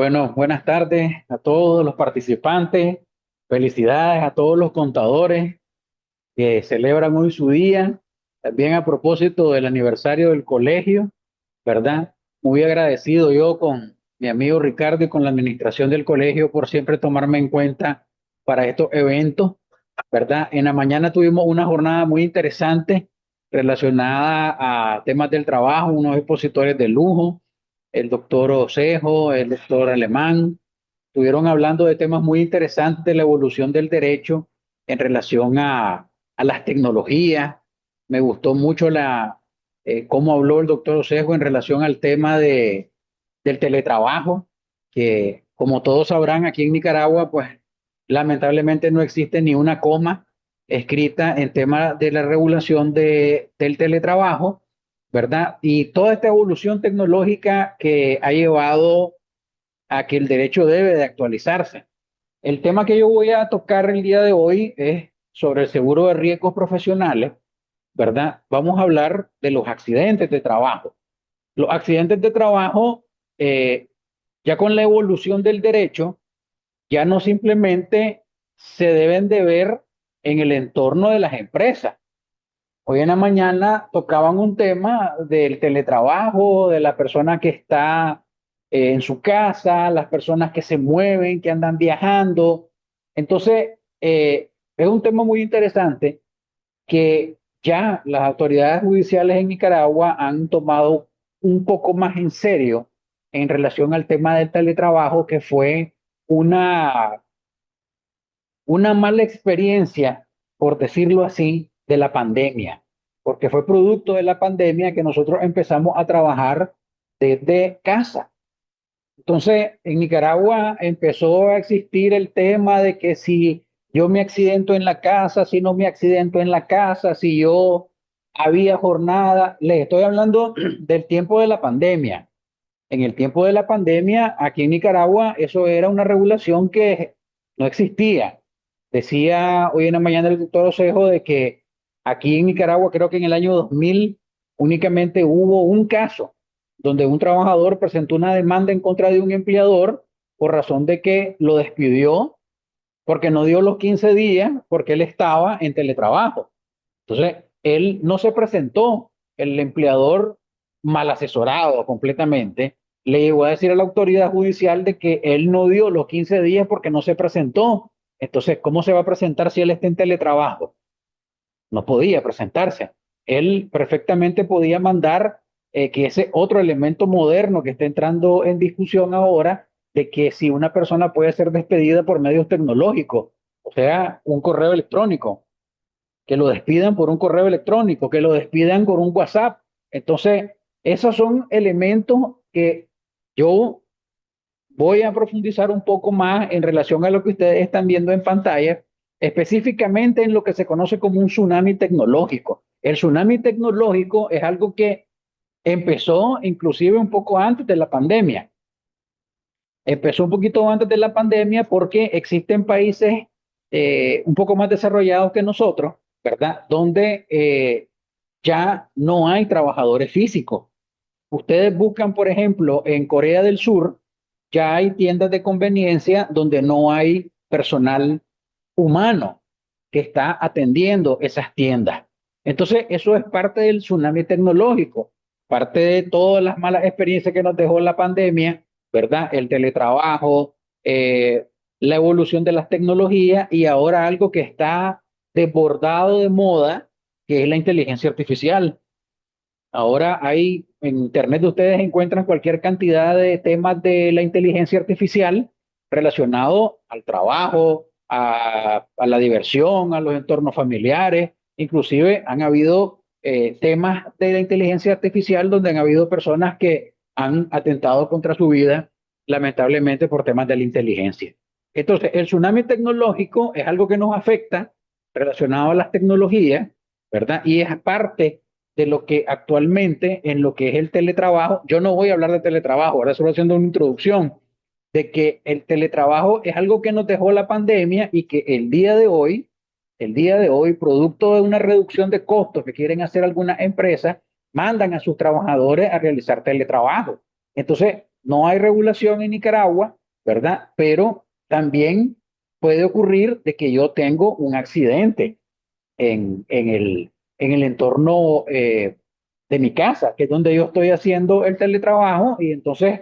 Bueno, buenas tardes a todos los participantes. Felicidades a todos los contadores que celebran hoy su día. También a propósito del aniversario del colegio, ¿verdad? Muy agradecido yo con mi amigo Ricardo y con la administración del colegio por siempre tomarme en cuenta para estos eventos, ¿verdad? En la mañana tuvimos una jornada muy interesante relacionada a temas del trabajo, unos expositores de lujo, el doctor Osejo, el doctor Alemán, estuvieron hablando de temas muy interesantes de la evolución del derecho en relación a las tecnologías. Me gustó mucho cómo habló el doctor Osejo en relación al tema del teletrabajo, que como todos sabrán, aquí en Nicaragua, pues lamentablemente no existe ni una coma escrita en tema de la regulación del teletrabajo, ¿verdad? Y toda esta evolución tecnológica que ha llevado a que el derecho debe de actualizarse. El tema que yo voy a tocar el día de hoy es sobre el seguro de riesgos profesionales, ¿verdad? Vamos a hablar de los accidentes de trabajo. Los accidentes de trabajo, eh, ya con la evolución del derecho, ya no simplemente se deben de ver en el entorno de las empresas. Hoy en la mañana tocaban un tema del teletrabajo, de la persona que está en su casa, las personas que se mueven, que andan viajando. Entonces, es un tema muy interesante que ya las autoridades judiciales en Nicaragua han tomado un poco más en serio en relación al tema del teletrabajo, que fue una, una mala experiencia, por decirlo así, de la pandemia, porque fue producto de la pandemia que nosotros empezamos a trabajar desde casa. Entonces, en Nicaragua empezó a existir el tema de que si yo me accidento en la casa, si no me accidento en la casa, si yo había jornada, les estoy hablando del tiempo de la pandemia. En el tiempo de la pandemia, aquí en Nicaragua, eso era una regulación que no existía. Decía hoy en la mañana el doctor Osejo de que aquí en Nicaragua, creo que en el año 2000 únicamente hubo un caso donde un trabajador presentó una demanda en contra de un empleador por razón de que lo despidió porque no dio los 15 días porque él estaba en teletrabajo. Entonces, él no se presentó, el empleador mal asesorado completamente, le llegó a decir a la autoridad judicial de que él no dio los 15 días porque no se presentó. Entonces, ¿cómo se va a presentar si él está en teletrabajo? No podía presentarse. Él perfectamente podía mandar que ese otro elemento moderno que está entrando en discusión ahora, de que si una persona puede ser despedida por medios tecnológicos, o sea, un correo electrónico, que lo despidan por un correo electrónico, que lo despidan por un WhatsApp. Entonces, esos son elementos que yo voy a profundizar un poco más en relación a lo que ustedes están viendo en pantalla, específicamente en lo que se conoce como un tsunami tecnológico. El tsunami tecnológico es algo que empezó inclusive un poco antes de la pandemia. Empezó un poquito antes de la pandemia porque existen países un poco más desarrollados que nosotros, ¿verdad? Donde ya no hay trabajadores físicos. Ustedes buscan, por ejemplo, en Corea del Sur, ya hay tiendas de conveniencia donde no hay personal humano que está atendiendo esas tiendas. Entonces, eso es parte del tsunami tecnológico, parte de todas las malas experiencias que nos dejó la pandemia, ¿verdad? El teletrabajo, eh, la evolución de las tecnologías y ahora algo que está desbordado de moda, que es la inteligencia artificial. Ahora hay, en Internet ustedes encuentran cualquier cantidad de temas de la inteligencia artificial relacionado al trabajo, a la diversión, a los entornos familiares. Inclusive han habido temas de la inteligencia artificial donde han habido personas que han atentado contra su vida, lamentablemente por temas de la inteligencia. Entonces, el tsunami tecnológico es algo que nos afecta relacionado a las tecnologías, ¿verdad? Y es parte de lo que actualmente en lo que es el teletrabajo, yo no voy a hablar de teletrabajo, ahora solo haciendo una introducción, de que el teletrabajo es algo que nos dejó la pandemia y que el día de hoy, producto de una reducción de costos que quieren hacer algunas empresas, mandan a sus trabajadores a realizar teletrabajo. Entonces, no hay regulación en Nicaragua, ¿verdad? Pero también puede ocurrir de que yo tengo un accidente en el entorno de mi casa, que es donde yo estoy haciendo el teletrabajo, y entonces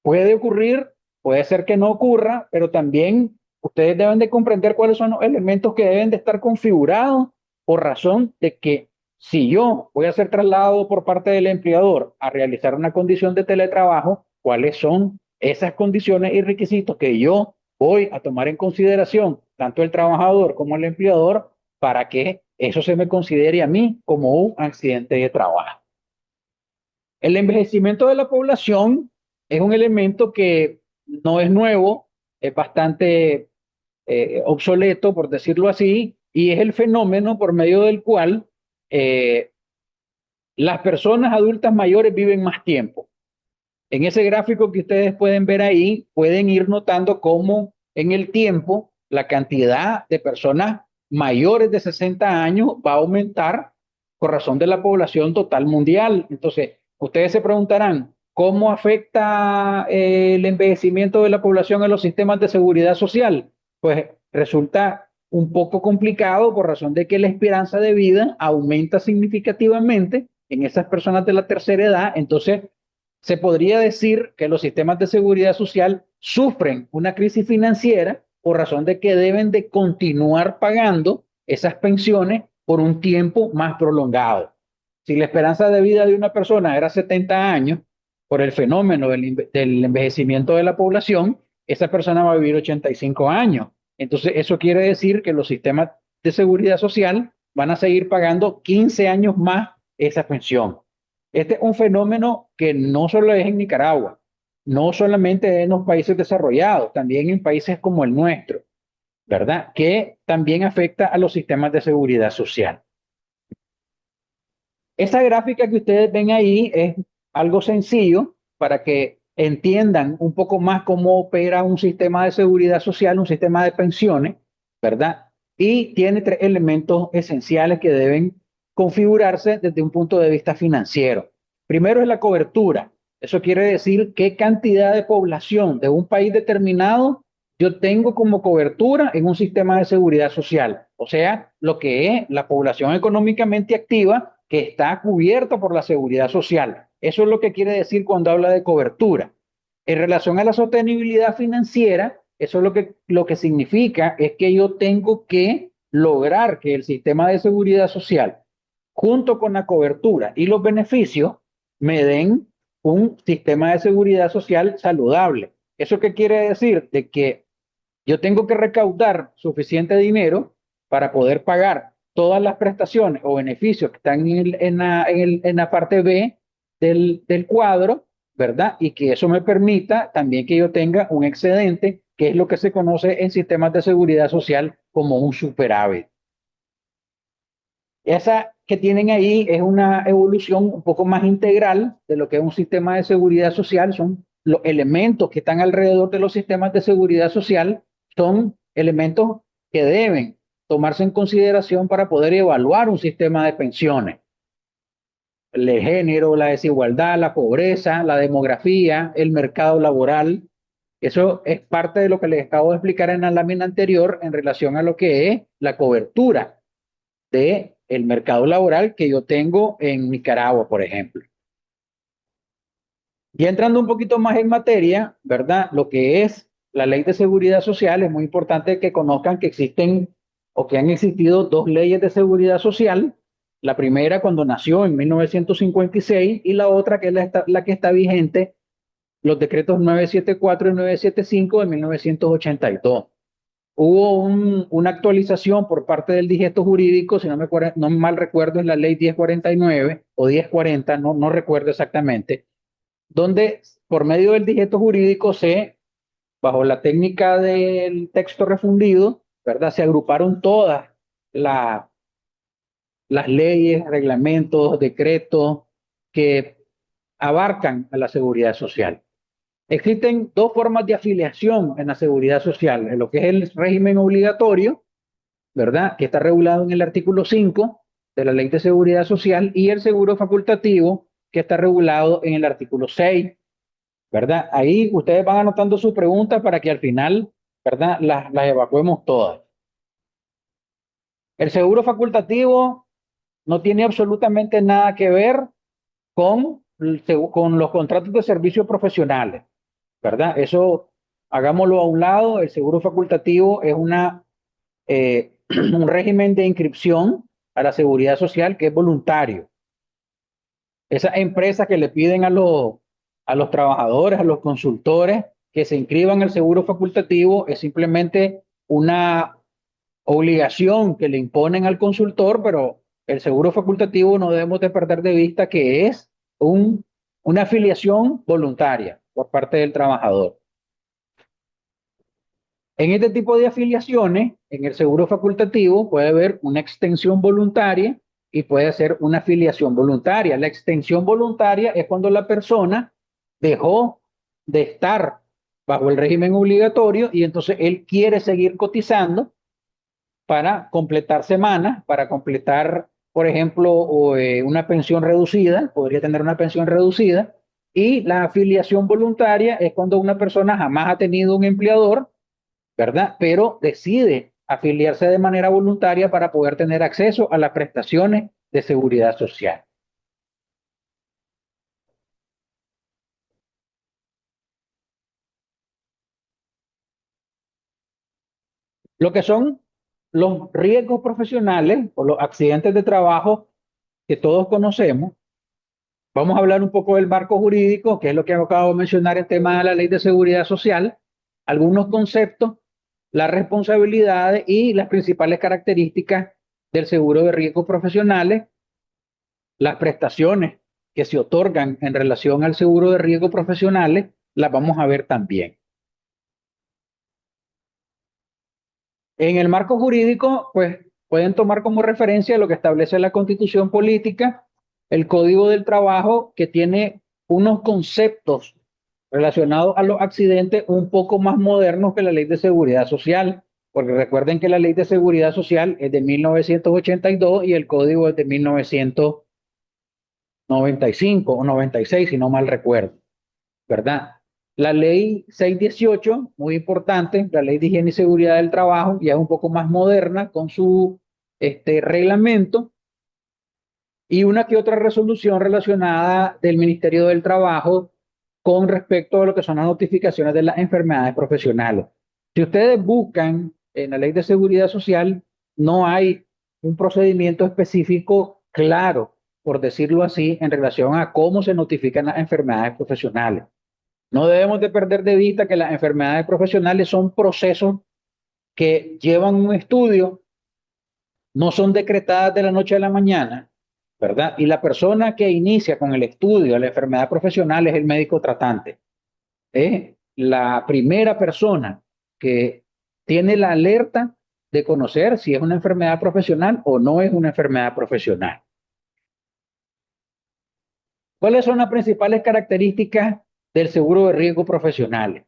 puede ocurrir, puede ser que no ocurra, pero también ustedes deben de comprender cuáles son los elementos que deben de estar configurados por razón de que si yo voy a ser trasladado por parte del empleador a realizar una condición de teletrabajo, cuáles son esas condiciones y requisitos que yo voy a tomar en consideración, tanto el trabajador como el empleador, para que eso se me considere a mí como un accidente de trabajo. El envejecimiento de la población es un elemento que no es nuevo, es bastante obsoleto, por decirlo así, y es el fenómeno por medio del cual eh, las personas adultas mayores viven más tiempo. En ese gráfico que ustedes pueden ver ahí, pueden ir notando cómo en el tiempo la cantidad de personas mayores de 60 años va a aumentar por razón de la población total mundial. Entonces, ustedes se preguntarán, ¿cómo afecta el envejecimiento de la población a los sistemas de seguridad social? Pues resulta un poco complicado por razón de que la esperanza de vida aumenta significativamente en esas personas de la tercera edad. Entonces, se podría decir que los sistemas de seguridad social sufren una crisis financiera por razón de que deben de continuar pagando esas pensiones por un tiempo más prolongado. Si la esperanza de vida de una persona era 70 años, por el fenómeno del envejecimiento de la población, esa persona va a vivir 85 años. Entonces, eso quiere decir que los sistemas de seguridad social van a seguir pagando 15 años más esa pensión. Este es un fenómeno que no solo es en Nicaragua, no solamente en los países desarrollados, también en países como el nuestro, ¿verdad? Que también afecta a los sistemas de seguridad social. Esa gráfica que ustedes ven ahí es algo sencillo para que entiendan un poco más cómo opera un sistema de seguridad social, un sistema de pensiones, ¿verdad? Y tiene tres elementos esenciales que deben configurarse desde un punto de vista financiero. Primero es la cobertura. Eso quiere decir qué cantidad de población de un país determinado yo tengo como cobertura en un sistema de seguridad social. O sea, lo que es la población económicamente activa que está cubierta por la seguridad social. Eso es lo que quiere decir cuando habla de cobertura. En relación a la sostenibilidad financiera, eso es lo que significa es que yo tengo que lograr que el sistema de seguridad social, junto con la cobertura y los beneficios, me den un sistema de seguridad social saludable. ¿Eso qué quiere decir? De que yo tengo que recaudar suficiente dinero para poder pagar todas las prestaciones o beneficios que están en la parte B del cuadro, ¿verdad? Y que eso me permita también que yo tenga un excedente, que es lo que se conoce en sistemas de seguridad social como un superávit. Esa que tienen ahí es una evolución un poco más integral de lo que es un sistema de seguridad social. Son los elementos que están alrededor de los sistemas de seguridad social, son elementos que deben tomarse en consideración para poder evaluar un sistema de pensiones. El género, la desigualdad, la pobreza, la demografía, el mercado laboral. Eso es parte de lo que les acabo de explicar en la lámina anterior en relación a lo que es la cobertura de el mercado laboral que yo tengo en Nicaragua, por ejemplo. Y entrando un poquito más en materia, ¿verdad? Lo que es la ley de seguridad social, es muy importante que conozcan que existen o que han existido dos leyes de seguridad social. La primera cuando nació en 1956 y la otra que es la que está vigente, los decretos 974 y 975 de 1982. Hubo una actualización por parte del digesto jurídico, si no mal recuerdo, es la ley 1049 o 1040, no recuerdo exactamente, donde por medio del digesto jurídico bajo la técnica del texto refundido, ¿verdad? Se agruparon todas la- las leyes, reglamentos, decretos que abarcan a la seguridad social. Existen dos formas de afiliación en la seguridad social, en lo que es el régimen obligatorio, ¿verdad? Que está regulado en el artículo 5 de la Ley de Seguridad Social, y el seguro facultativo, que está regulado en el artículo 6. ¿verdad? Ahí ustedes van anotando sus preguntas para que al final, ¿verdad? Las evacuemos todas. El seguro facultativo no tiene absolutamente nada que ver con los contratos de servicios profesionales, ¿verdad? Eso hagámoslo a un lado. El seguro facultativo es un régimen de inscripción a la seguridad social que es voluntario. Esas empresas que le piden a los trabajadores, a los consultores que se inscriban en el seguro facultativo es simplemente una obligación que le imponen al consultor, pero el seguro facultativo no debemos de perder de vista que es una afiliación voluntaria por parte del trabajador. En este tipo de afiliaciones, en el seguro facultativo puede haber una extensión voluntaria y puede ser una afiliación voluntaria. La extensión voluntaria es cuando la persona dejó de estar bajo el régimen obligatorio y entonces él quiere seguir cotizando para completar semanas, para completar, por ejemplo, una pensión reducida, podría tener una pensión reducida, y la afiliación voluntaria es cuando una persona jamás ha tenido un empleador, ¿verdad? Pero decide afiliarse de manera voluntaria para poder tener acceso a las prestaciones de seguridad social. Lo que son los riesgos profesionales o los accidentes de trabajo que todos conocemos. Vamos a hablar un poco del marco jurídico, que es lo que acabo de mencionar en tema de la Ley de Seguridad Social, algunos conceptos, las responsabilidades y las principales características del seguro de riesgos profesionales, las prestaciones que se otorgan en relación al seguro de riesgos profesionales, las vamos a ver también. En el marco jurídico, pues pueden tomar como referencia lo que establece la Constitución Política, el Código del Trabajo, que tiene unos conceptos relacionados a los accidentes un poco más modernos que la Ley de Seguridad Social, porque recuerden que la Ley de Seguridad Social es de 1982 y el Código es de 1995 o 96, si no mal recuerdo, ¿verdad? La ley 618, muy importante, la ley de higiene y seguridad del trabajo, ya es un poco más moderna con su reglamento y una que otra resolución relacionada del Ministerio del Trabajo con respecto a lo que son las notificaciones de las enfermedades profesionales. Si ustedes buscan en la ley de seguridad social, no hay un procedimiento específico claro, por decirlo así, en relación a cómo se notifican las enfermedades profesionales. No debemos de perder de vista que las enfermedades profesionales son procesos que llevan un estudio, no son decretadas de la noche a la mañana, ¿verdad? Y la persona que inicia con el estudio de la enfermedad profesional es el médico tratante. Es la primera persona que tiene la alerta de conocer si es una enfermedad profesional o no es una enfermedad profesional. ¿Cuáles son las principales características del seguro de riesgo profesional?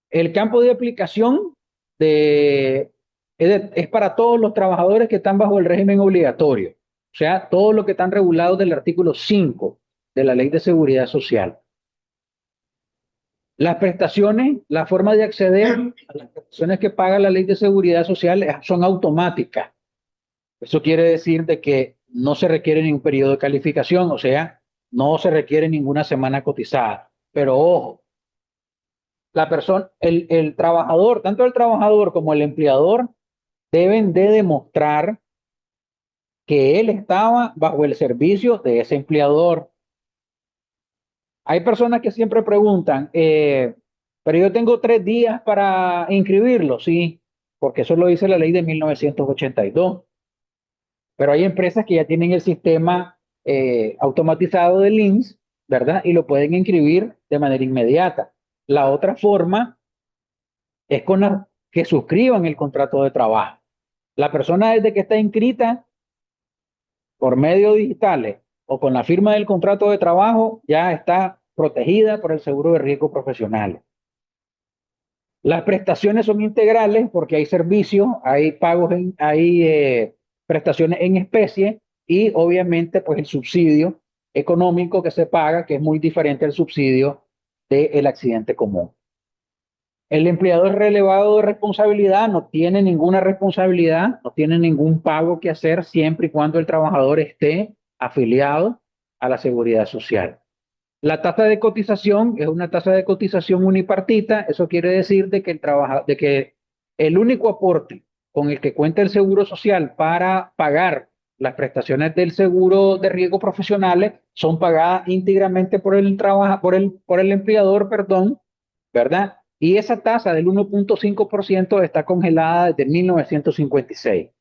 El campo de aplicación de, es para todos los trabajadores que están bajo el régimen obligatorio, o sea, todos los que están regulados del artículo 5 de la Ley de Seguridad Social. Las prestaciones, la forma de acceder a las prestaciones que paga la Ley de Seguridad Social son automáticas. Eso quiere decir de que no se requiere ningún periodo de calificación, o sea, no se requiere ninguna semana cotizada. Pero ojo, la persona, el trabajador, tanto el trabajador como el empleador, deben de demostrar que él estaba bajo el servicio de ese empleador. Hay personas que siempre preguntan, pero yo tengo 3 días para inscribirlo, sí, porque eso lo dice la ley de 1982. Pero hay empresas que ya tienen el sistema automatizado del INSS, ¿verdad? Y lo pueden inscribir de manera inmediata. La otra forma es con que suscriban el contrato de trabajo. La persona desde que está inscrita por medios digitales o con la firma del contrato de trabajo ya está protegida por el seguro de riesgo profesional. Las prestaciones son integrales porque hay servicios, hay pagos, hay prestaciones en especie y obviamente pues el subsidio económico que se paga, que es muy diferente al subsidio del accidente común. El empleado es relevado de responsabilidad, no tiene ninguna responsabilidad, no tiene ningún pago que hacer siempre y cuando el trabajador esté afiliado a la seguridad social. La tasa de cotización es una tasa de cotización unipartita, eso quiere decir de que el único aporte con el que cuenta el Seguro Social para pagar las prestaciones del seguro de riesgo profesionales son pagadas íntegramente por el empleador, perdón, ¿verdad? Y esa tasa del 1,5% está congelada desde 1956.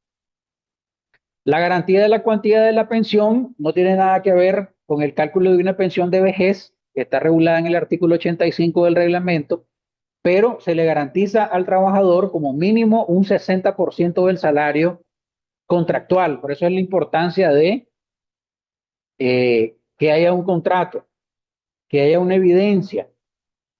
La garantía de la cuantía de la pensión no tiene nada que ver con el cálculo de una pensión de vejez, que está regulada en el artículo 85 del reglamento, pero se le garantiza al trabajador como mínimo un 60% del salario contractual. Por eso es la importancia de que haya un contrato, que haya una evidencia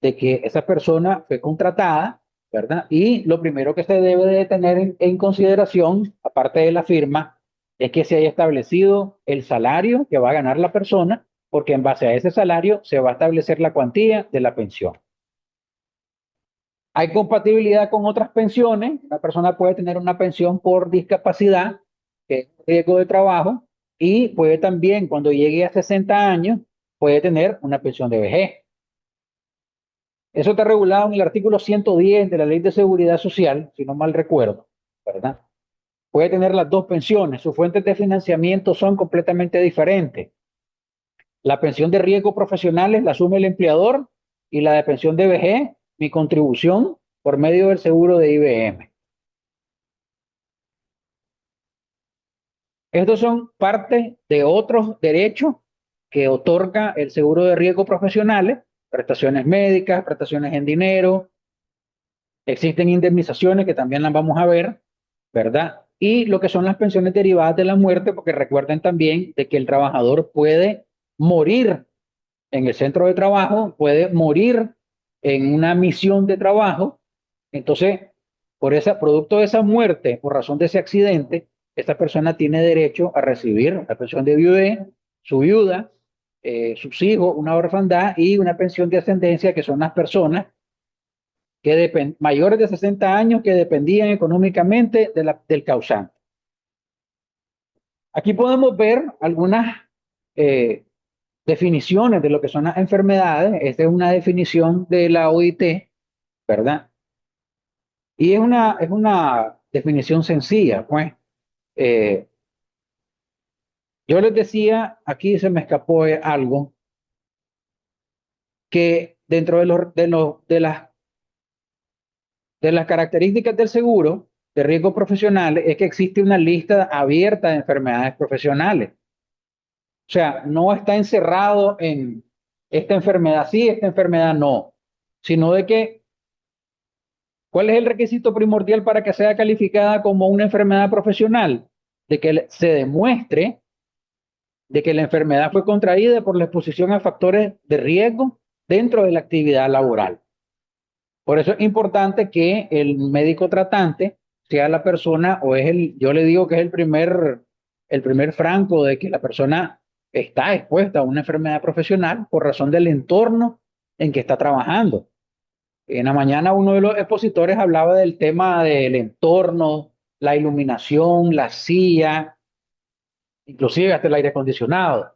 de que esa persona fue contratada, ¿verdad? Y lo primero que se debe de tener en consideración, aparte de la firma, es que se haya establecido el salario que va a ganar la persona, porque en base a ese salario se va a establecer la cuantía de la pensión. Hay compatibilidad con otras pensiones. Una persona puede tener una pensión por discapacidad, que es riesgo de trabajo, y puede también, cuando llegue a 60 años, puede tener una pensión de vejez. Eso está regulado en el artículo 110 de la Ley de Seguridad Social, si no mal recuerdo, ¿verdad? Puede tener las dos pensiones. Sus fuentes de financiamiento son completamente diferentes. La pensión de riesgo profesionales la asume el empleador y la de pensión de vejez, mi contribución por medio del seguro de IBM. Estos son parte de otros derechos que otorga el seguro de riesgo profesionales, prestaciones médicas, prestaciones en dinero, existen indemnizaciones que también las vamos a ver, ¿verdad? Y lo que son las pensiones derivadas de la muerte, porque recuerden también de que el trabajador puede morir en el centro de trabajo, puede morir en una misión de trabajo. Entonces, producto de esa muerte, por razón de ese accidente, esta persona tiene derecho a recibir la pensión de viudez, su viuda, sus hijos, una orfandad y una pensión de ascendencia, que son las personas mayores de 60 años que dependían económicamente del causante. Aquí podemos ver algunas eh, definiciones de lo que son las enfermedades. Esta es una definición de la OIT, ¿verdad? Y es una definición sencilla, pues. Eh, yo les decía, aquí se me escapó algo, que dentro de las características del seguro de riesgos profesionales es que existe una lista abierta de enfermedades profesionales. O sea, no está encerrado en esta enfermedad sí, esta enfermedad no, sino de que ¿cuál es el requisito primordial para que sea calificada como una enfermedad profesional? De que se demuestre de que la enfermedad fue contraída por la exposición a factores de riesgo dentro de la actividad laboral. Por eso es importante que el médico tratante sea la persona, o es yo le digo que es el primer franco de que la persona está expuesta a una enfermedad profesional por razón del entorno en que está trabajando. En la mañana uno de los expositores hablaba del tema del entorno, la iluminación, la silla, inclusive hasta el aire acondicionado,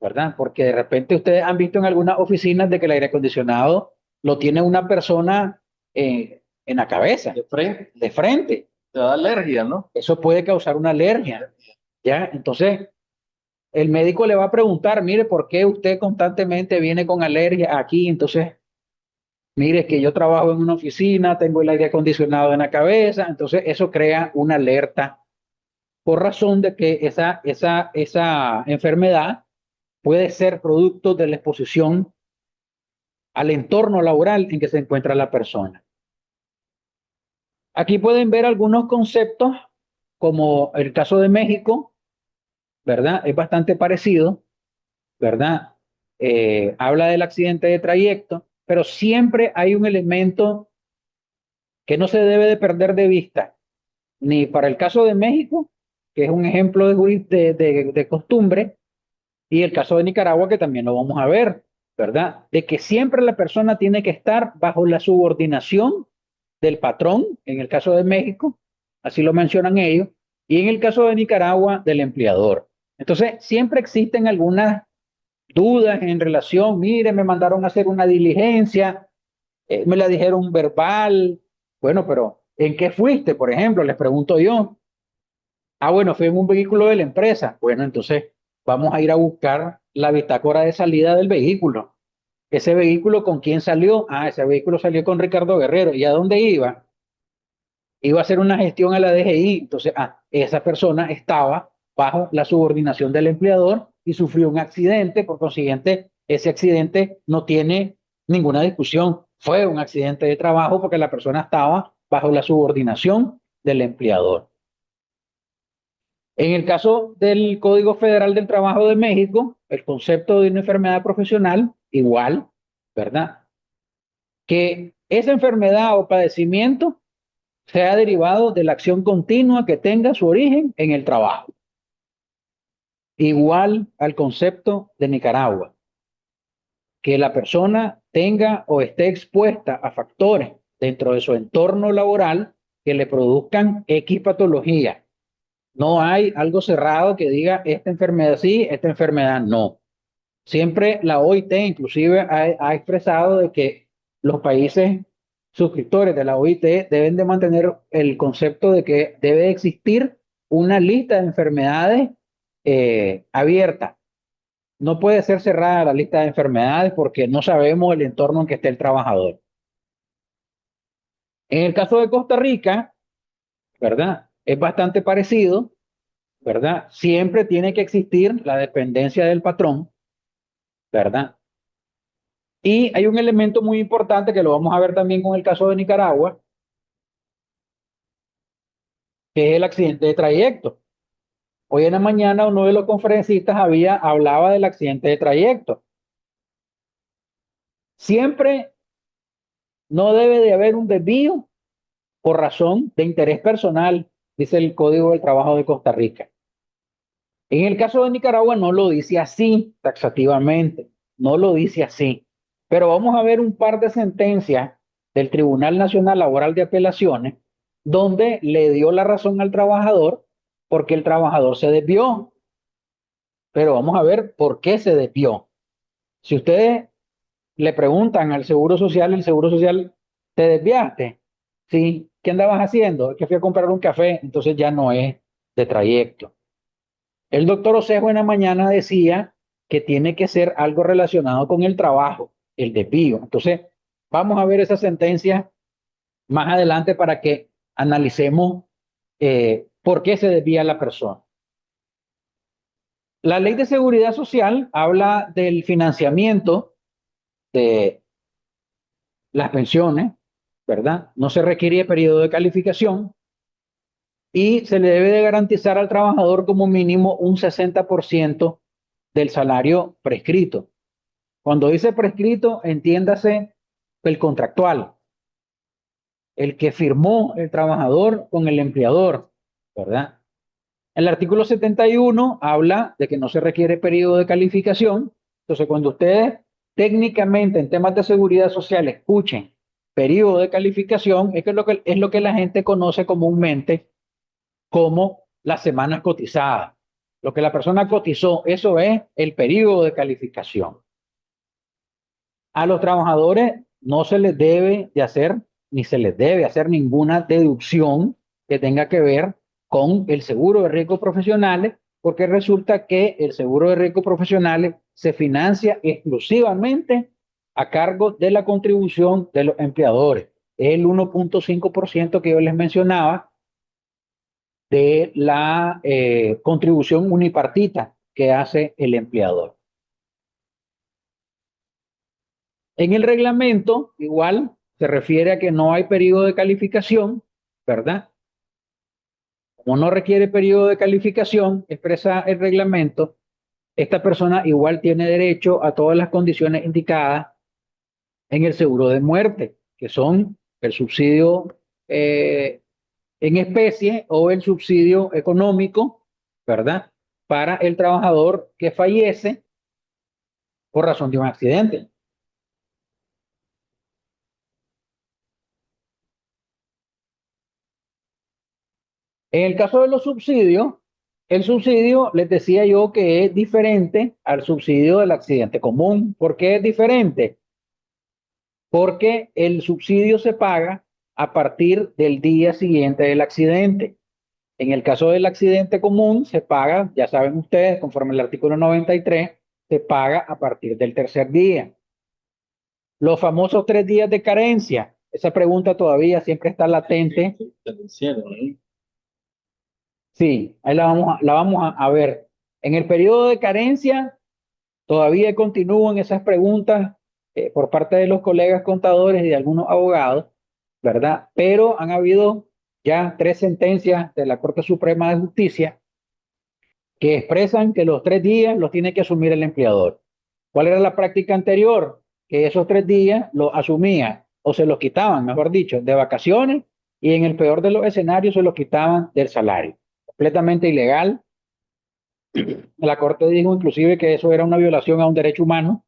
¿verdad? Porque de repente ustedes han visto en algunas oficinas de que el aire acondicionado lo tiene una persona en la cabeza, de frente. Te da alergia, ¿no? Eso puede causar una alergia, ¿ya? Entonces, el médico le va a preguntar, mire, ¿por qué usted constantemente viene con alergia aquí? Entonces, mire, que yo trabajo en una oficina, tengo el aire acondicionado en la cabeza, entonces eso crea una alerta por razón de que esa enfermedad puede ser producto de la exposición al entorno laboral en que se encuentra la persona. Aquí pueden ver algunos conceptos, como el caso de México, ¿verdad? Es bastante parecido, ¿verdad? Habla del accidente de trayecto, pero siempre hay un elemento que no se debe de perder de vista, ni para el caso de México, que es un ejemplo de costumbre, Y el caso de Nicaragua, que también lo vamos a ver, ¿verdad? De que siempre la persona tiene que estar bajo la subordinación del patrón, en el caso de México, así lo mencionan ellos, y en el caso de Nicaragua, del empleador. Entonces, siempre existen algunas dudas en relación, mire, me mandaron a hacer una diligencia, me la dijeron verbal, bueno, pero ¿en qué fuiste? Por ejemplo, les pregunto yo. Ah, bueno, fue en un vehículo de la empresa. Bueno, entonces vamos a ir a buscar la bitácora de salida del vehículo. ¿Ese vehículo con quién salió? Ah, ese vehículo salió con Ricardo Guerrero. ¿Y a dónde iba? Iba a hacer una gestión a la DGI. Entonces, esa persona estaba bajo la subordinación del empleador y sufrió un accidente. Por consiguiente, ese accidente no tiene ninguna discusión. Fue un accidente de trabajo porque la persona estaba bajo la subordinación del empleador. En el caso del Código Federal del Trabajo de México, el concepto de una enfermedad profesional, igual, ¿verdad? Que esa enfermedad o padecimiento sea derivado de la acción continua que tenga su origen en el trabajo. Igual al concepto de Nicaragua, que la persona tenga o esté expuesta a factores dentro de su entorno laboral que le produzcan X patología. No hay algo cerrado que diga esta enfermedad sí, esta enfermedad no. Siempre la OIT inclusive ha expresado de que los países suscriptores de la OIT deben de mantener el concepto de que debe existir una lista de enfermedades abierta. No puede ser cerrada la lista de enfermedades porque no sabemos el entorno en que esté el trabajador. En el caso de Costa Rica, ¿verdad? Es bastante parecido, ¿verdad? Siempre tiene que existir la dependencia del patrón, ¿verdad? Y hay un elemento muy importante que lo vamos a ver también con el caso de Nicaragua, que es el accidente de trayecto. Hoy en la mañana uno de los conferencistas hablaba del accidente de trayecto. Siempre no debe de haber un desvío por razón de interés personal, dice el Código del Trabajo de Costa Rica. En el caso de Nicaragua no lo dice así taxativamente, no lo dice así. Pero vamos a ver un par de sentencias del Tribunal Nacional Laboral de Apelaciones donde le dio la razón al trabajador porque el trabajador se desvió. Pero vamos a ver por qué se desvió. Si ustedes le preguntan al Seguro Social, el Seguro Social, ¿te desviaste? Sí, ¿qué andabas haciendo? Es que fui a comprar un café, entonces ya no es de trayecto. El doctor Osejo en la mañana decía que tiene que ser algo relacionado con el trabajo, el desvío. Entonces, vamos a ver esa sentencia más adelante para que analicemos por qué se desvía la persona. La ley de seguridad social habla del financiamiento de las pensiones, ¿verdad? No se requiere periodo de calificación y se le debe de garantizar al trabajador como mínimo un 60% del salario prescrito. Cuando dice prescrito, entiéndase el contractual, el que firmó el trabajador con el empleador, ¿verdad? El artículo 71 habla de que no se requiere periodo de calificación. Entonces, cuando ustedes técnicamente en temas de seguridad social escuchen periodo de calificación, es lo que la gente conoce comúnmente como las semanas cotizadas. Lo que la persona cotizó, eso es el periodo de calificación. A los trabajadores no se les debe de hacer, ni se les debe hacer ninguna deducción que tenga que ver con el seguro de riesgos profesionales, porque resulta que el seguro de riesgos profesionales se financia exclusivamente a cargo de la contribución de los empleadores. Es el 1.5% que yo les mencionaba de la contribución unipartita que hace el empleador. En el reglamento, igual, se refiere a que no hay periodo de calificación, ¿verdad? Como no requiere periodo de calificación, expresa el reglamento, esta persona igual tiene derecho a todas las condiciones indicadas en el seguro de muerte, que son el subsidio en especie o el subsidio económico, ¿verdad? para el trabajador que fallece por razón de un accidente. En el caso de los subsidios, el subsidio les decía yo que es diferente al subsidio del accidente común. ¿Por qué es diferente? Porque el subsidio se paga a partir del día siguiente del accidente. En el caso del accidente común, se paga, ya saben ustedes, conforme al artículo 93, se paga a partir del tercer día. Los famosos 3 días de carencia, esa pregunta todavía siempre está latente. Sí, ahí la vamos a ver. En el periodo de carencia, todavía continúan esas preguntas por parte de los colegas contadores y de algunos abogados, ¿verdad? Pero han habido ya 3 sentencias de la Corte Suprema de Justicia que expresan que los 3 días los tiene que asumir el empleador. ¿Cuál era la práctica anterior? Que esos 3 días los asumía o se los quitaban, mejor dicho, de vacaciones, y en el peor de los escenarios se los quitaban del salario. Completamente ilegal. La Corte dijo inclusive que eso era una violación a un derecho humano,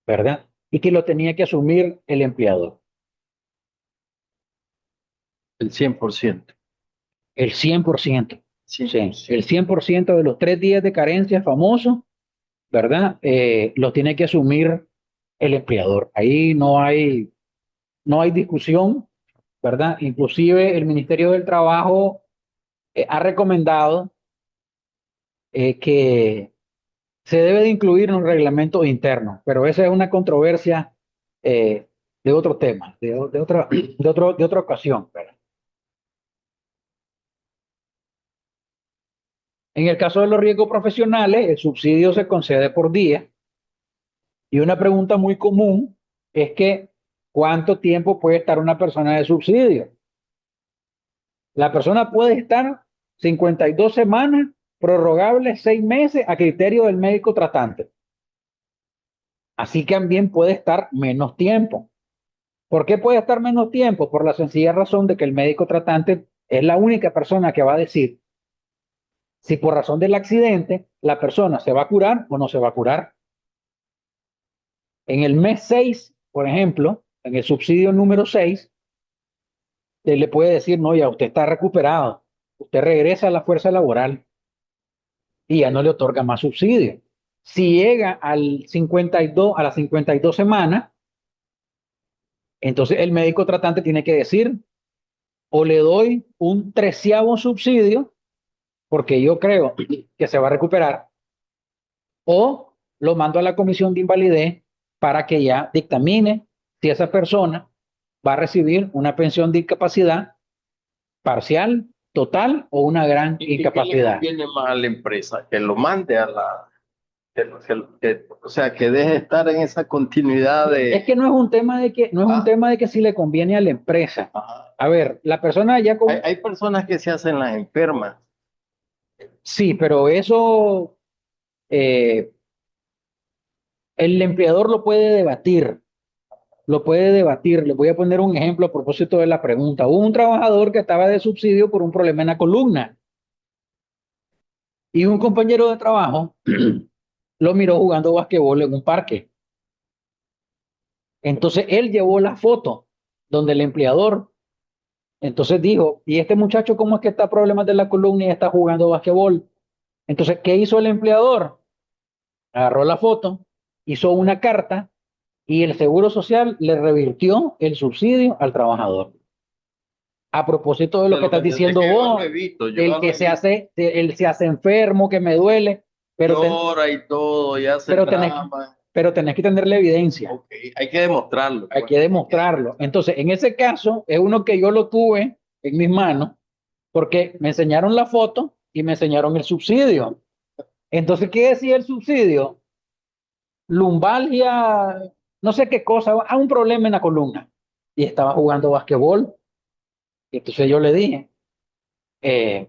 ¿verdad? Y que lo tenía que asumir el empleador. El 100%. El 100%. Sí, 100%. el 100% de los 3 días de carencia famosos, ¿verdad? Los tiene que asumir el empleador. Ahí no hay discusión, ¿verdad? Inclusive el Ministerio del Trabajo ha recomendado que se debe de incluir en los reglamentos internos, pero esa es una controversia de otro tema, de otra ocasión. ¿Verdad? En el caso de los riesgos profesionales, el subsidio se concede por día, y una pregunta muy común es que ¿cuánto tiempo puede estar una persona de subsidio? La persona puede estar 52 semanas, prorrogables 6 meses a criterio del médico tratante. Así que también puede estar menos tiempo. ¿Por qué puede estar menos tiempo? Por la sencilla razón de que el médico tratante es la única persona que va a decir si por razón del accidente la persona se va a curar o no se va a curar. En el mes 6, por ejemplo, en el subsidio número 6, él le puede decir, no, ya usted está recuperado, usted regresa a la fuerza laboral y ya no le otorga más subsidio. Si llega al 52, a las 52 semanas, entonces el médico tratante tiene que decir, o le doy un 13º subsidio, porque yo creo que se va a recuperar, o lo mando a la comisión de invalidez para que ya dictamine si esa persona va a recibir una pensión de incapacidad parcial, total o una gran incapacidad. ¿Qué le conviene más a la empresa? Que lo mande a la... o sea, que deje de estar en esa continuidad de... Es que no es un tema de que, no es un tema de que si le conviene a la empresa. Ajá. A ver, la persona ya con... Hay personas que se hacen las enfermas. Sí, pero eso el empleador lo puede debatir. Lo puede debatir. Les voy a poner un ejemplo a propósito de la pregunta. Hubo un trabajador que estaba de subsidio por un problema en la columna, y un compañero de trabajo lo miró jugando basquetbol en un parque. Entonces él llevó la foto donde el empleador, entonces dijo, ¿y este muchacho cómo es que está problemas de la columna y está jugando basquetbol? Entonces, ¿qué hizo el empleador? Agarró la foto, hizo una carta, y el Seguro Social le revirtió el subsidio al trabajador. A propósito de lo que estás diciendo vos, él se hace enfermo, que me duele, pero, llora y todo, y hace drama. Pero tenés que tener la evidencia. Okay. Hay que demostrarlo. Hay que demostrarlo. Entonces, en ese caso, es uno que yo lo tuve en mis manos, porque me enseñaron la foto y me enseñaron el subsidio. Entonces, ¿qué decía el subsidio? Lumbalgia, no sé qué cosa, un problema en la columna. Y estaba jugando basquetbol. Y entonces yo le dije, eh,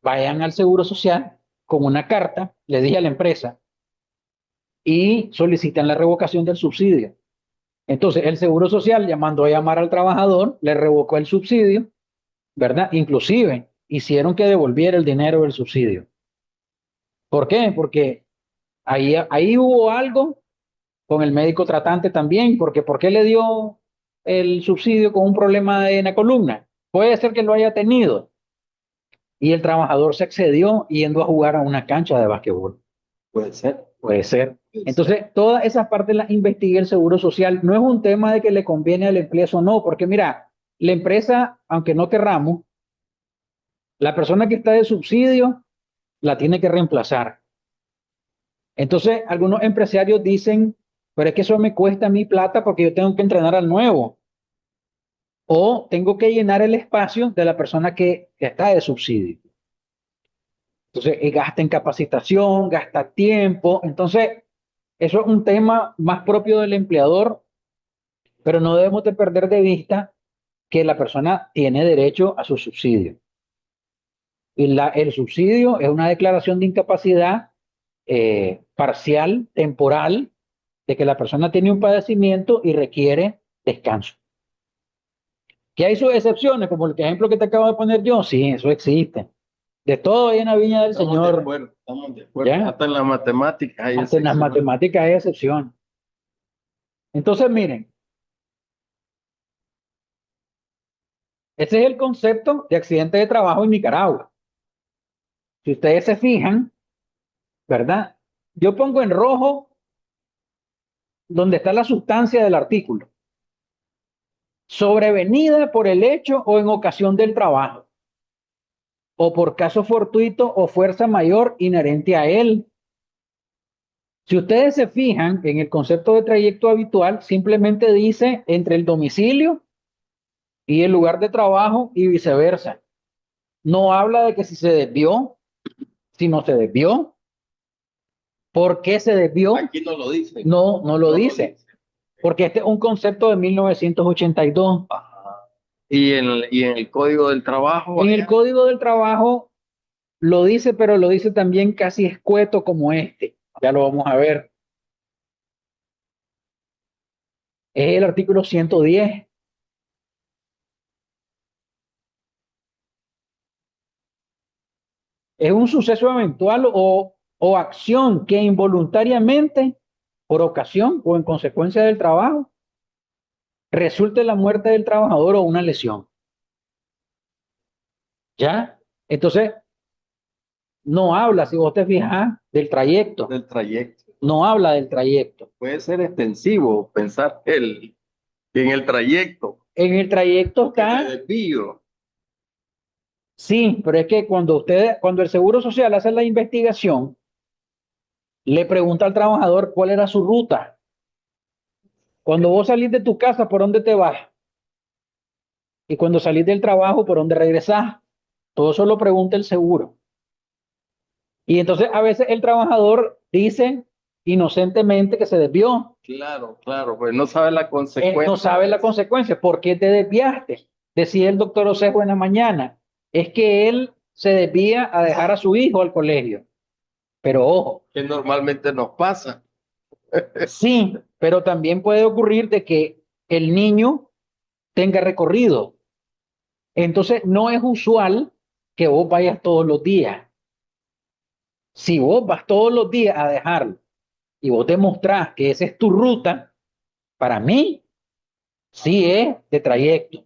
vayan al Seguro Social con una carta, le dije a la empresa, y solicitan la revocación del subsidio. Entonces el Seguro Social, llamando a llamar al trabajador, le revocó el subsidio, ¿verdad? Inclusive hicieron que devolviera el dinero del subsidio. ¿Por qué? Porque ahí hubo algo con el médico tratante también, porque ¿por qué le dio el subsidio con un problema en la columna? Puede ser que lo haya tenido y el trabajador se excedió yendo a jugar a una cancha de básquetbol. Puede ser, Puede ser. puede ser. Entonces, todas esas partes las investiga el Seguro Social. No es un tema de que le conviene al empleado o no, porque mira, la empresa, aunque no querramos, la persona que está de subsidio la tiene que reemplazar. Entonces, algunos empresarios dicen, pero es que eso me cuesta mi plata porque yo tengo que entrenar al nuevo o tengo que llenar el espacio de la persona que está de subsidio. Entonces, gasta en capacitación, gasta tiempo. Entonces, eso es un tema más propio del empleador, pero no debemos de perder de vista que la persona tiene derecho a su subsidio. Y el subsidio es una declaración de incapacidad parcial, temporal, de que la persona tiene un padecimiento y requiere descanso. ¿Que hay sus excepciones, como el ejemplo que te acabo de poner yo? Sí, eso existe. De todo hay en la viña del Señor, Estamos de acuerdo. ¿ya? Hasta en las matemáticas hay Hasta en las excepciones. matemáticas hay excepción. Entonces, miren, ese es el concepto de accidente de trabajo en Nicaragua. Si ustedes se fijan, ¿verdad? Yo pongo en rojo donde está la sustancia del artículo. Sobrevenida por el hecho o en ocasión del trabajo, o por caso fortuito o fuerza mayor inherente a él. Si ustedes se fijan en el concepto de trayecto habitual, simplemente dice entre el domicilio y el lugar de trabajo y viceversa. No habla de que si se desvió, si no se desvió, por qué se desvió. Aquí no lo dice. No, no lo dice. Porque este es un concepto de 1982. Ajá. Y en el Código del Trabajo, En el allá, Código del Trabajo lo dice, pero lo dice también casi escueto como este. Ya lo vamos a ver. Es el artículo 110. Es un suceso eventual o acción que involuntariamente, por ocasión o en consecuencia del trabajo, resulte la muerte del trabajador o una lesión. ¿Ya? Entonces, no habla, si vos te fijas, del trayecto. del trayecto. No habla del trayecto. Puede ser extensivo pensar en el trayecto, En el trayecto que me está, desvío. sí, pero es que cuando el Seguro Social hace la investigación, le pregunta al trabajador cuál era su ruta. Cuando vos salís de tu casa, ¿por dónde te vas? Y cuando salís del trabajo, ¿por dónde regresás? Todo eso lo pregunta el seguro. Y entonces a veces el trabajador dice inocentemente que se desvió. Claro, claro, pues no sabe la Él no consecuencia sabe de la eso. consecuencia. ¿Por qué te desviaste? Decía el doctor Osejo en la mañana. Es que él se desvía a dejar a su hijo al colegio. Pero ojo, Que normalmente nos pasa. sí, pero también puede ocurrir de que el niño tenga recorrido. Entonces no es usual que vos vayas todos los días. Si vos vas todos los días a dejarlo y vos demostrás que esa es tu ruta, para mí sí es de trayecto.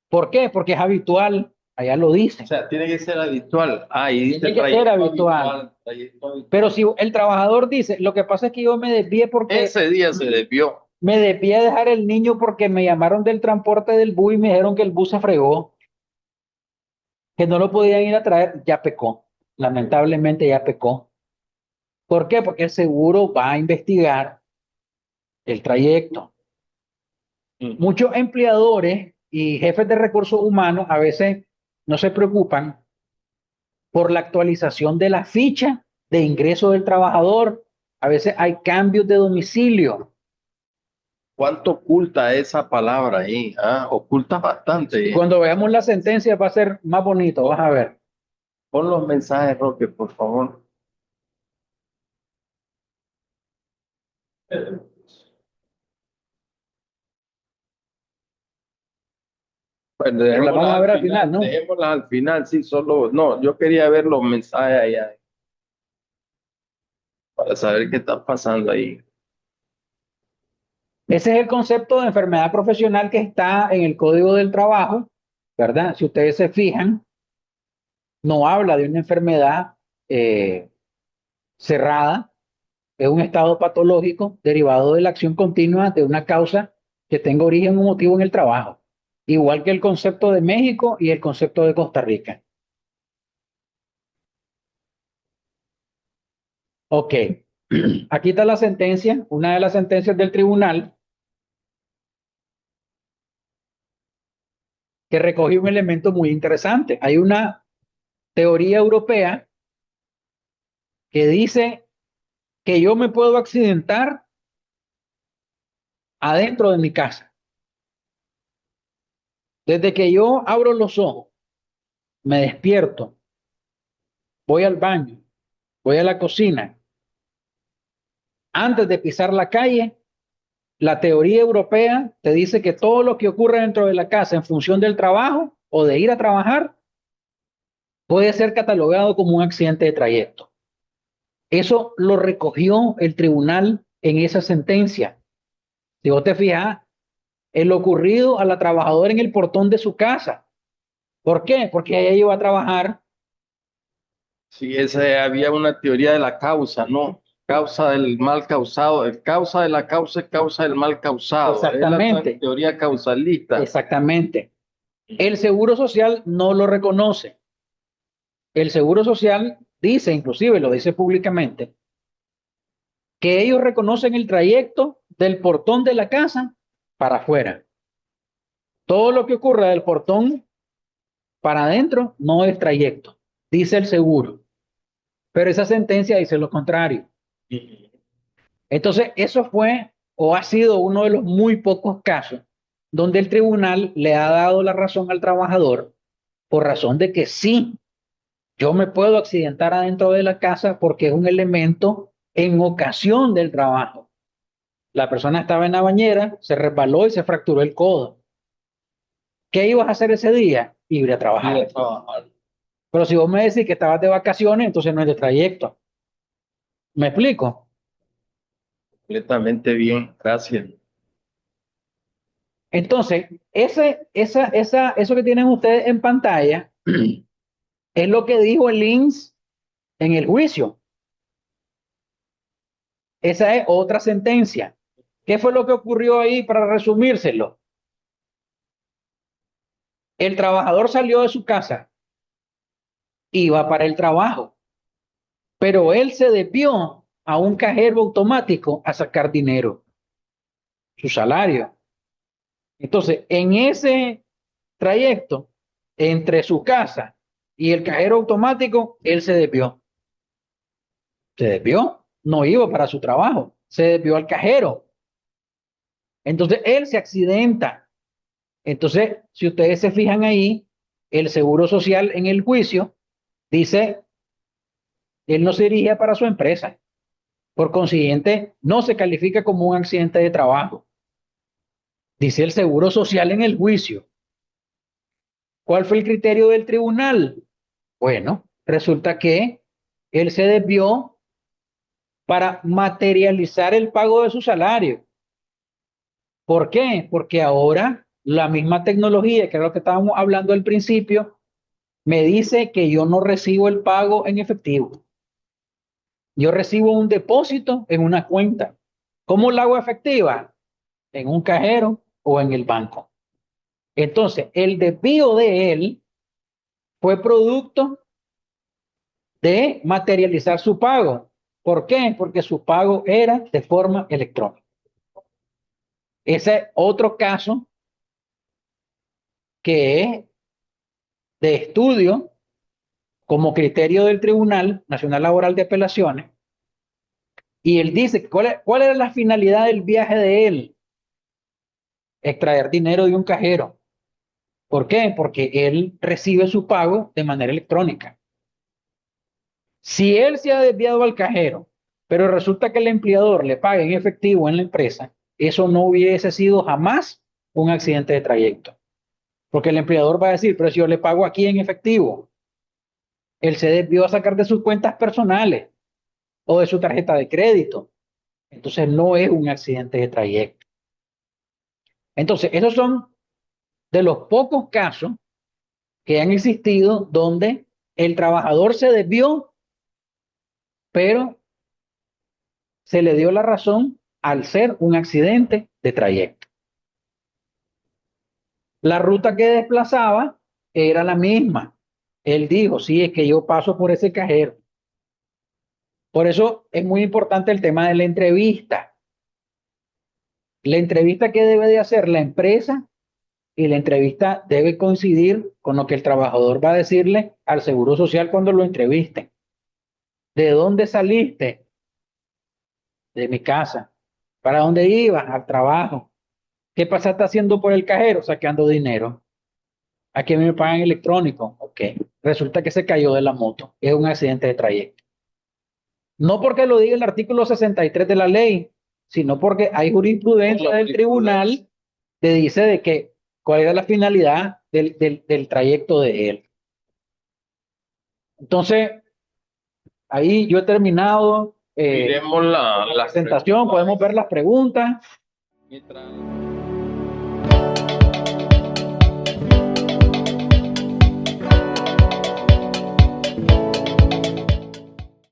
¿Por qué? Porque es habitual, allá lo O dicen. sea, tiene que ser habitual. Ah, y dice Tiene que ser habitual. trayecto Pero habitual. si el trabajador dice, lo que pasa es que yo me desvié porque Ese día se desvió. me desvié a dejar el niño porque me llamaron del transporte del bus y me dijeron que el bus se fregó, que no lo podían ir a traer, ya pecó. Lamentablemente ya pecó. ¿Por qué? Porque el seguro va a investigar el trayecto. Muchos empleadores y jefes de recursos humanos a veces no se preocupan por la actualización de la ficha de ingreso del trabajador. A veces hay cambios de domicilio. ¿Cuánto oculta esa palabra ahí? Ah, oculta bastante. Cuando veamos la sentencia va a ser más bonito, vas a ver. Pon los mensajes, Roque, por favor. Bueno, Pero la dejémoslas vamos a al ver al final, final, ¿no? dejémoslas al final, sí, solo, no, yo quería ver los mensajes allá. para saber qué está pasando ahí. Ese es el concepto de enfermedad profesional que está en el Código del Trabajo, ¿verdad? Si ustedes se fijan, no habla de una enfermedad eh, cerrada, es un estado patológico derivado de la acción continua de una causa que tenga origen o motivo en el trabajo, igual que el concepto de México y el concepto de Costa Rica. Ok, aquí está la sentencia, una de las sentencias del tribunal que recoge un elemento muy interesante. Hay una teoría europea que dice que yo me puedo accidentar adentro de mi casa. Desde que yo abro los ojos, me despierto, voy al baño, voy a la cocina, antes de pisar la calle, la teoría europea te dice que todo lo que ocurre dentro de la casa en función del trabajo o de ir a trabajar puede ser catalogado como un accidente de trayecto. Eso lo recogió el tribunal en esa sentencia. Si vos te fijas, en lo ocurrido a la trabajadora en el portón de su casa. ¿Por qué? Porque ella iba a trabajar. Sí, ese, había una teoría de la causa, ¿no? Causa del mal causado, causa de la causa es causa del mal causado. Es la Exactamente, teoría causalista. exactamente. El Seguro Social no lo reconoce. El Seguro Social dice, inclusive lo dice públicamente, que ellos reconocen el trayecto del portón de la casa para afuera. Todo lo que ocurra del portón para adentro no es trayecto, dice el seguro. Pero esa sentencia dice lo contrario. Entonces, eso fue o ha sido uno de los muy pocos casos donde el tribunal le ha dado la razón al trabajador por razón de que sí, yo me puedo accidentar adentro de la casa porque es un elemento en ocasión del trabajo. La persona estaba en la bañera, se resbaló y se fracturó el codo. ¿Qué ibas a hacer ese día? Ir a trabajar. Pero si vos me decís que estabas de vacaciones, entonces no es de trayecto. ¿Me explico? Completamente bien, gracias. Entonces, eso que tienen ustedes en pantalla es lo que dijo el Lins en el juicio. Esa es otra sentencia. ¿Qué fue lo que ocurrió ahí para resumírselo? El trabajador salió de su casa, iba para el trabajo, pero él se desvió a un cajero automático a sacar dinero, su salario. Entonces, en ese trayecto entre su casa y el cajero automático, él se desvió. Se desvió, no iba para su trabajo, se desvió al cajero. Entonces, él se accidenta. Entonces, si ustedes se fijan ahí, el Seguro Social en el juicio dice, él no se dirige para su empresa. Por consiguiente, no se califica como un accidente de trabajo. Dice el Seguro Social en el juicio. ¿Cuál fue el criterio del tribunal? Bueno, resulta que él se desvió para materializar el pago de su salario. ¿Por qué? Porque ahora la misma tecnología, que es lo que estábamos hablando al principio, me dice que yo no recibo el pago en efectivo. Yo recibo un depósito en una cuenta. ¿Cómo la hago efectiva? En un cajero o en el banco. Entonces, el desvío de él fue producto de materializar su pago. ¿Por qué? Porque su pago era de forma electrónica. Ese es otro caso que es de estudio como criterio del Tribunal Nacional Laboral de Apelaciones. Y él dice, ¿cuál era la finalidad del viaje de él? Extraer dinero de un cajero. ¿Por qué? Porque él recibe su pago de manera electrónica. Si él se ha desviado al cajero, pero resulta que el empleador le paga en efectivo en la empresa, eso no hubiese sido jamás un accidente de trayecto. Porque el empleador va a decir, pero si yo le pago aquí en efectivo, él se desvió a sacar de sus cuentas personales. o de su tarjeta de crédito. Entonces no es un accidente de trayecto. Entonces, esos son de los pocos casos que han existido donde el trabajador se desvió, pero se le dio la razón al ser un accidente de trayecto. La ruta que desplazaba era la misma. Él dijo, sí, es que yo paso por ese cajero. Por eso es muy importante el tema de la entrevista. La entrevista que debe de hacer la empresa y la entrevista debe coincidir con lo que el trabajador va a decirle al Seguro Social cuando lo entreviste. ¿De dónde saliste? De mi casa. ¿Para dónde ibas? Al trabajo. ¿Qué pasaste haciendo por el cajero? Sacando dinero. Aquí me pagan electrónico. Ok. Resulta que se cayó de la moto. Es un accidente de trayecto. No porque lo diga el artículo 63 de la ley, sino porque hay jurisprudencia del tribunal que dice de que cuál era la finalidad del trayecto de él. Entonces, ahí yo he terminado Miremos la presentación, podemos ver las preguntas. Mientras